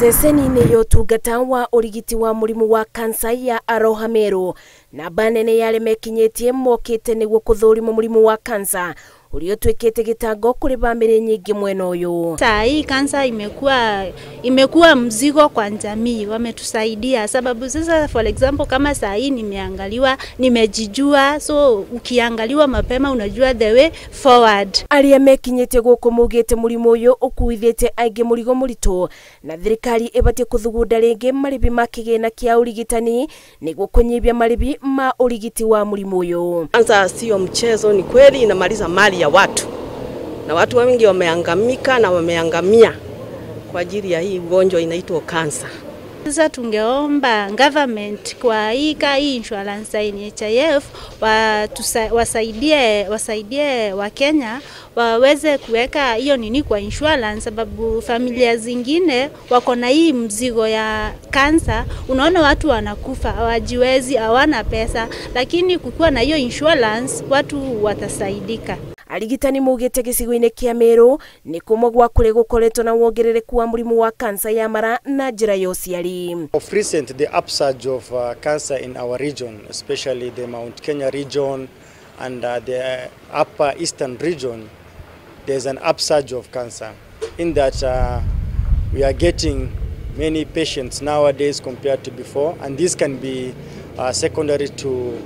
Ceceni-inĩ ya ũtungata wa ũrigiti wa mũrimũ wa kansa ya Aroha Meru, namba nene ya arĩa mekinyĩtie mokĩte nĩguo kũthũrimwo mũrimũ wa kansa ũrĩa ũtuĩkĩte gĩtango kũrĩ bamĩrĩ nyingĩ mwena ũyũ. Saa hii kansa imekuwa mzigo kwa jamii, wametusaidia sababu sasa for example kama saa hii nimeangaliwa, nimejijua, so ukiangaliwa mapema unajua the way forward. Arĩa mekinyĩtie gũkũ maugĩte mũrimũ ũyũ ũkuithĩte aingĩ mũrigo mũritũ na thirikari ĩbatie kũthugunda rĩngĩ marĩhi ma kĩgĩna kĩa ũrigitani nĩguo kũnyihia marĩhi ma ũrigiti wa mũrimũ ũyũ. Kansa sio mchezo, ni kweli inamaliza mali ya watu na watu wengi wameangamika na wameangamia kwa ajili ya hii ugonjwa inaitwa kansa. Sasa tungeomba government kwa hii insurance ya NHIF wasaidie wa Kenya waweze kuweka hiyo nini kwa insurance, sababu familia zingine wako na hii mzigo ya kansa. Unaona watu wanakufa, hawajiwezi, hawana pesa, lakini kukiwa na hiyo insurance watu watasaidika. Arigitani mugĩte gĩcigo-inĩ kĩa Meru nĩ kũmwe gwa kũrĩ gũkoretwo na wongerereku wa mũrimũ wa kansa ya mara na njĩra ya ũciari. Of recent, the upsurge of cancer in our region, especially the Mount Kenya region and the upper eastern region, there's an upsurge of cancer. In that we are getting many patients nowadays compared to before, and this can be secondary to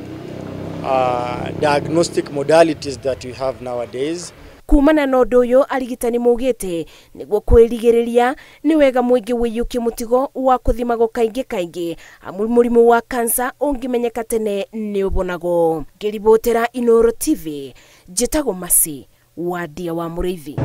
diagnostic modalities that we have nowadays. Kumana na ũndũ ũyũ arigitani mugĩte nĩguo kwĩrigĩrĩria nĩ wega mũingĩ wĩiyũkie mũtigo wa kũthimagwo kaingĩ amu mũrimũ wa kansa ũngĩmenyeka tene nĩ ũbonagwo. Ngĩribotera Inooro TV, njĩtagwo Masi wa Ndia wa Mũrĩithi.